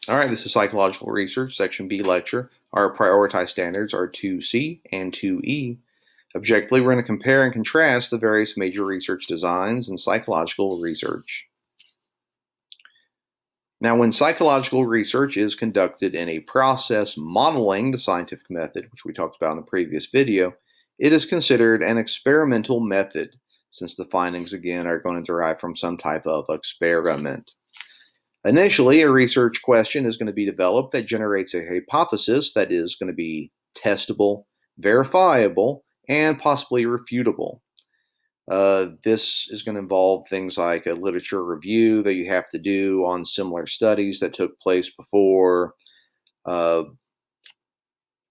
All right, this is Psychological Research, Section B lecture. Our prioritized standards are 2C and 2E. Objectively, we're going to compare and contrast the various major research designs in psychological research. Now, when psychological research is conducted in a process modeling the scientific method, which we talked about in the previous video, it is considered an experimental method, since the findings, again, are going to derive from some type of experiment. Initially, a research question is going to be developed that generates a hypothesis that is going to be testable, verifiable, and possibly refutable. This is going to involve things like a literature review that you have to do on similar studies that took place before, uh,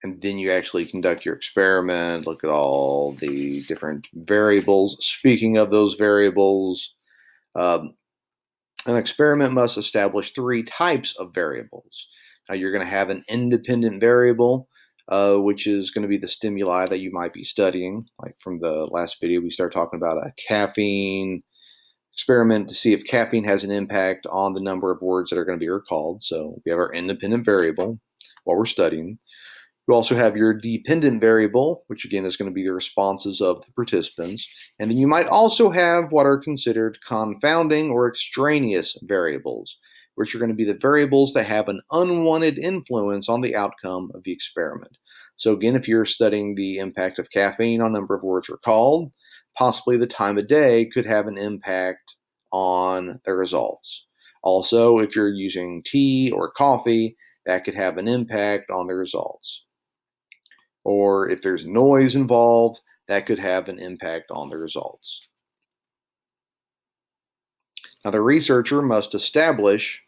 and then you actually conduct your experiment, look at all the different variables. Speaking of those variables, um, an experiment must establish three types of variables. Now, you're going to have an independent variable, which is going to be the stimuli that you might be studying. Like from the last video, we started talking about a caffeine experiment to see if caffeine has an impact on the number of words that are going to be recalled. So we have our independent variable while we're studying. You also have your dependent variable, which again is going to be the responses of the participants. And then you might also have what are considered confounding or extraneous variables, which are going to be the variables that have an unwanted influence on the outcome of the experiment. So again, if you're studying the impact of caffeine on number of words recalled, possibly the time of day could have an impact on the results. Also, if you're using tea or coffee, that could have an impact on the results. Or if there's noise involved, that could have an impact on the results. Now, the researcher must establish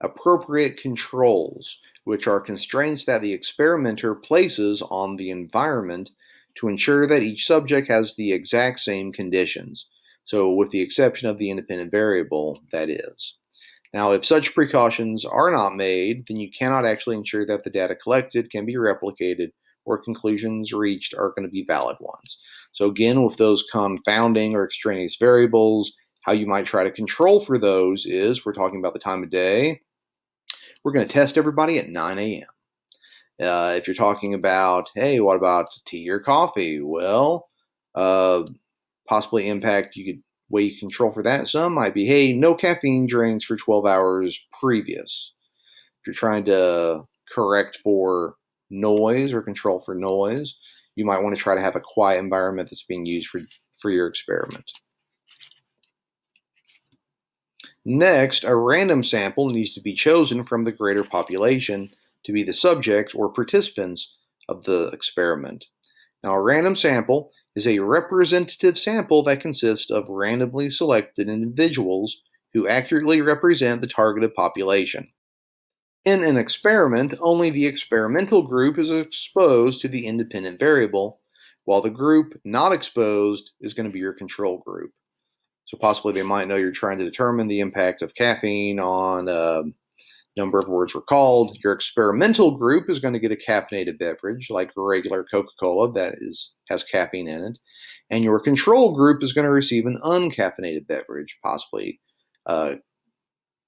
appropriate controls, which are constraints that the experimenter places on the environment to ensure that each subject has the exact same conditions. So, with the exception of the independent variable, that is. Now, if such precautions are not made, then you cannot actually ensure that the data collected can be replicated or conclusions reached are going to be valid ones. So, again, with those confounding or extraneous variables, how you might try to control for those is we're talking about the time of day. We're going to test everybody at 9 a.m. If you're talking about, hey, what about tea or coffee? Well, uh, possibly impact you could way you control for that some might be, hey, no caffeine drinks for 12 hours previous. If you're trying to correct for noise or control for noise, you might want to try to have a quiet environment that's being used for your experiment. Next, a random sample needs to be chosen from the greater population to be the subjects or participants of the experiment. Now, a random sample is a representative sample that consists of randomly selected individuals who accurately represent the targeted population. In an experiment, only the experimental group is exposed to the independent variable, while the group not exposed is going to be your control group. So possibly they might know you're trying to determine the impact of caffeine on number of words recalled. Your experimental group is going to get a caffeinated beverage like regular Coca-Cola that has caffeine in it, and your control group is going to receive an uncaffeinated beverage, possibly uh,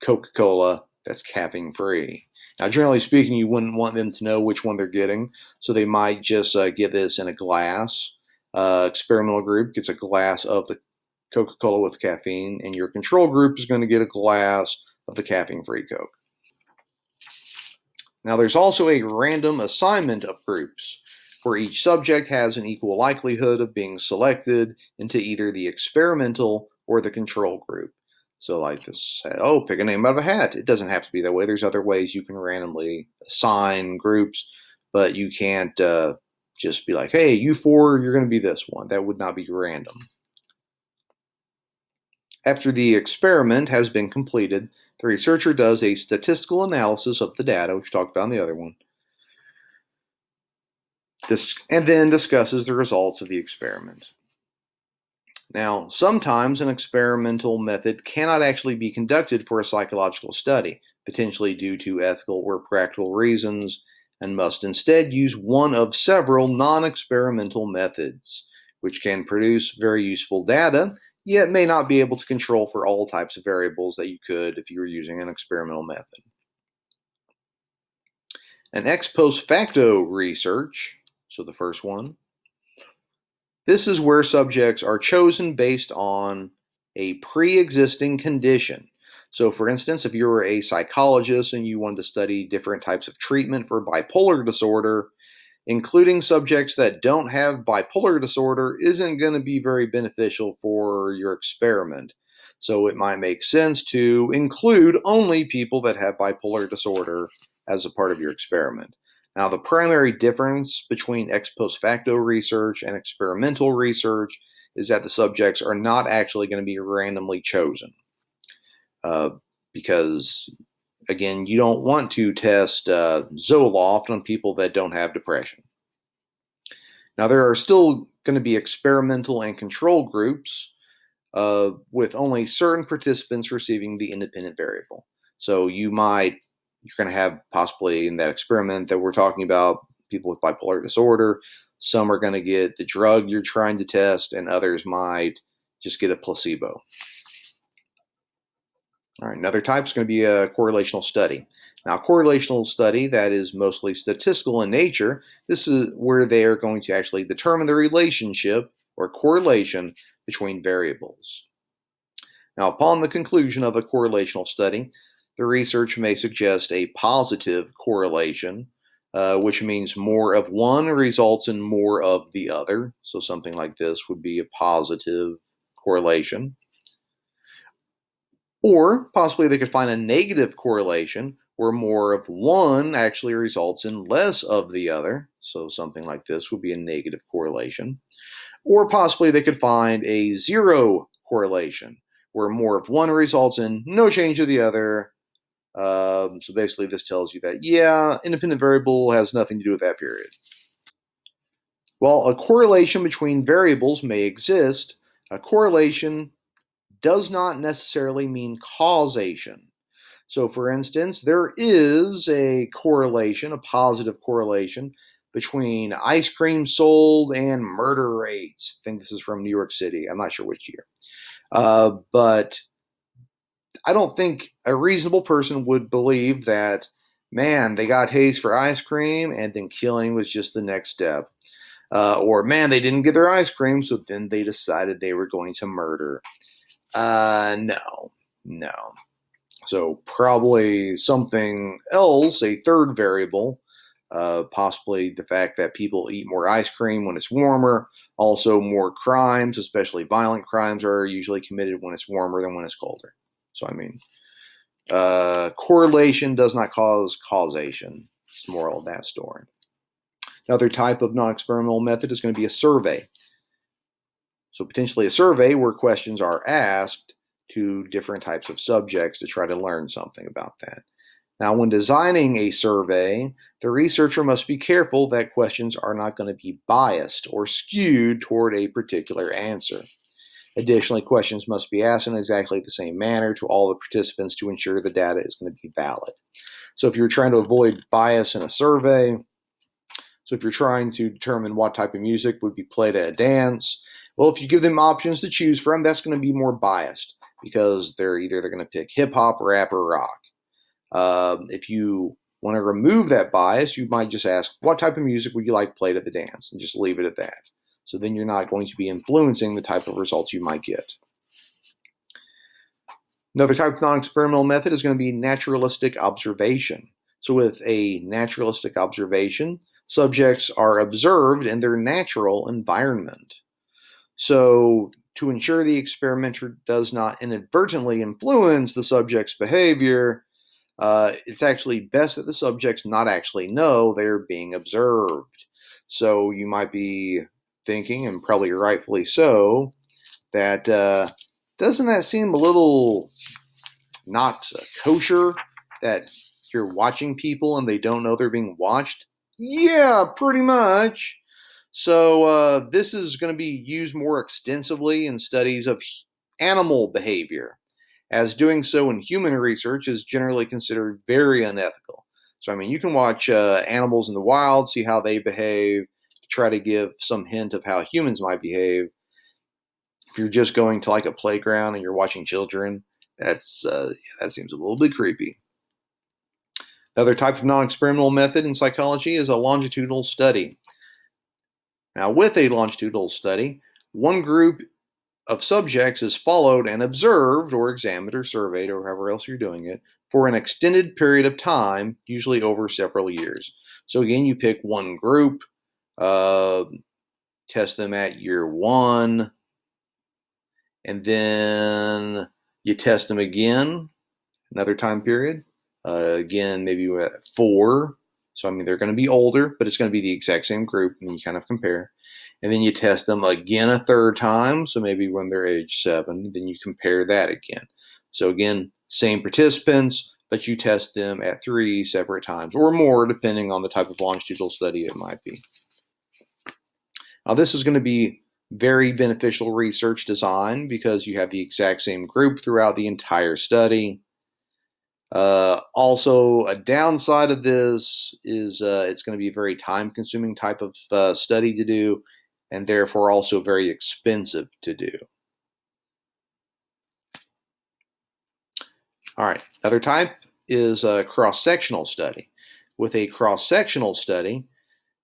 Coca-Cola that's caffeine free. Now, generally speaking, you wouldn't want them to know which one they're getting, so they might just get this in a glass. Experimental group gets a glass of the Coca-Cola with caffeine, and your control group is going to get a glass of the caffeine-free Coke. Now, there's also a random assignment of groups, where each subject has an equal likelihood of being selected into either the experimental or the control group. So, like this, oh, pick a name out of a hat. It doesn't have to be that way. There's other ways you can randomly assign groups, but you can't just be like, hey, you four, you're going to be this one. That would not be random. After the experiment has been completed, the researcher does a statistical analysis of the data, which we talked about in the other one, and then discusses the results of the experiment. Now, sometimes an experimental method cannot actually be conducted for a psychological study, potentially due to ethical or practical reasons, and must instead use one of several non-experimental methods, which can produce very useful data, yet may not be able to control for all types of variables that you could if you were using an experimental method. An ex post facto research, so the first one, this is where subjects are chosen based on a pre-existing condition. So for instance, if you were a psychologist and you wanted to study different types of treatment for bipolar disorder, including subjects that don't have bipolar disorder isn't going to be very beneficial for your experiment. So it might make sense to include only people that have bipolar disorder as a part of your experiment. Now, the primary difference between ex post facto research and experimental research is that the subjects are not actually going to be randomly chosen. Because, again, you don't want to test Zoloft on people that don't have depression. Now, there are still going to be experimental and control groups with only certain participants receiving the independent variable. So you're going to have possibly in that experiment that we're talking about, people with bipolar disorder. Some are going to get the drug you're trying to test, and others might just get a placebo. All right, another type is going to be a correlational study. Now, a correlational study that is mostly statistical in nature, this is where they are going to actually determine the relationship or correlation between variables. Now, upon the conclusion of a correlational study, the research may suggest a positive correlation, which means more of one results in more of the other. So something like this would be a positive correlation. Or possibly they could find a negative correlation where more of one actually results in less of the other. So something like this would be a negative correlation. Or possibly they could find a zero correlation where more of one results in no change of the other. So basically this tells you that, yeah, independent variable has nothing to do with that period. While a correlation between variables may exist, a correlation does not necessarily mean causation. So, for instance, there is a correlation, a positive correlation, between ice cream sold and murder rates. I think this is from New York City. I'm not sure which year. But I don't think a reasonable person would believe that, man, they got hazed for ice cream and then killing was just the next step. Or, man, they didn't get their ice cream, so then they decided they were going to murder. No. So probably something else, a third variable, possibly the fact that people eat more ice cream when it's warmer. Also, more crimes, especially violent crimes, are usually committed when it's warmer than when it's colder. So, I mean, correlation does not cause causation. It's the moral of that story. Another type of non-experimental method is going to be a survey. So potentially a survey where questions are asked to different types of subjects to try to learn something about that. Now, when designing a survey, the researcher must be careful that questions are not going to be biased or skewed toward a particular answer. Additionally, questions must be asked in exactly the same manner to all the participants to ensure the data is going to be valid. So if you're trying to avoid bias in a survey, so if you're trying to determine what type of music would be played at a dance, well, if you give them options to choose from, that's going to be more biased because they're going to pick hip hop, rap, or rock. If you want to remove that bias, you might just ask, what type of music would you like played at the dance? And just leave it at that. So then you're not going to be influencing the type of results you might get. Another type of non-experimental method is going to be naturalistic observation. So with a naturalistic observation, subjects are observed in their natural environment. So to ensure the experimenter does not inadvertently influence the subject's behavior, it's actually best that the subjects not actually know they're being observed. So you might be thinking, and probably rightfully so, that doesn't that seem a little not kosher that you're watching people and they don't know they're being watched? Yeah, pretty much. So this is going to be used more extensively in studies of animal behavior, as doing so in human research is generally considered very unethical. So, I mean, you can watch animals in the wild, see how they behave, try to give some hint of how humans might behave. If you're just going to like a playground and you're watching children, that seems a little bit creepy. Another type of non-experimental method in psychology is a longitudinal study. Now, with a longitudinal study, one group of subjects is followed and observed or examined or surveyed or however else you're doing it for an extended period of time, usually over several years. So again, you pick one group, test them at year 1, and then you test them again, another time period. Again, maybe at 4. So, I mean, they're going to be older, but it's going to be the exact same group, and you kind of compare. And then you test them again a third time, so maybe when they're age 7, then you compare that again. So again, same participants, but you test them at 3 separate times or more, depending on the type of longitudinal study it might be. Now, this is going to be very beneficial research design because you have the exact same group throughout the entire study. Also, a downside of this is it's going to be a very time-consuming type of study to do, and therefore also very expensive to do. All right, another type is a cross-sectional study. With a cross-sectional study,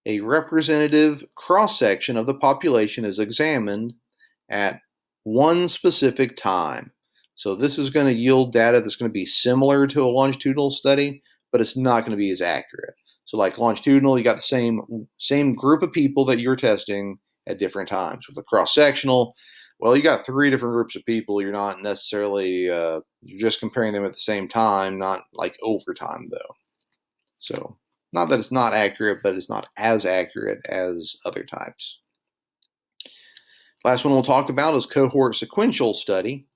a representative cross-section of the population is examined at one specific time. So this is going to yield data that's going to be similar to a longitudinal study, but it's not going to be as accurate. So like longitudinal, you got the same group of people that you're testing at different times. With a cross-sectional, well, you got 3 different groups of people. You're not necessarily, you're just comparing them at the same time, not like over time though. So not that it's not accurate, but it's not as accurate as other types. Last one we'll talk about is cohort sequential study.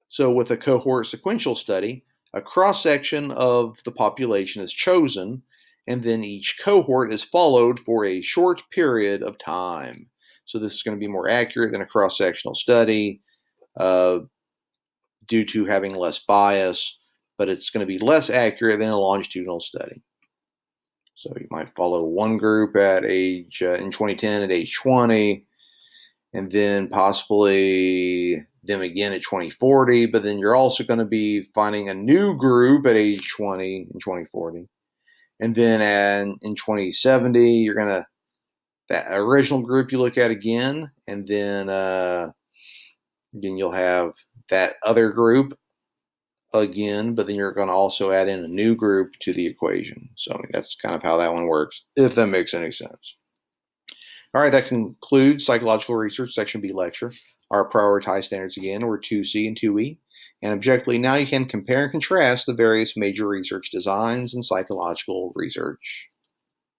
So with a cohort sequential study, a cross-section of the population is chosen, and then each cohort is followed for a short period of time. So this is going to be more accurate than a cross-sectional study due to having less bias, but it's going to be less accurate than a longitudinal study. So you might follow one group at in 2010 at age 20, and then possibly them again at 2040, but then you're also going to be finding a new group at age 20 in 2040. And then in 2070, you're going to, that original group you look at again, and then you'll have that other group again, but then you're going to also add in a new group to the equation. So I mean, that's kind of how that one works, if that makes any sense. All right, that concludes Psychological Research Section B lecture. Our prioritized standards again were 2C and 2E. And objectively, now you can compare and contrast the various major research designs in psychological research.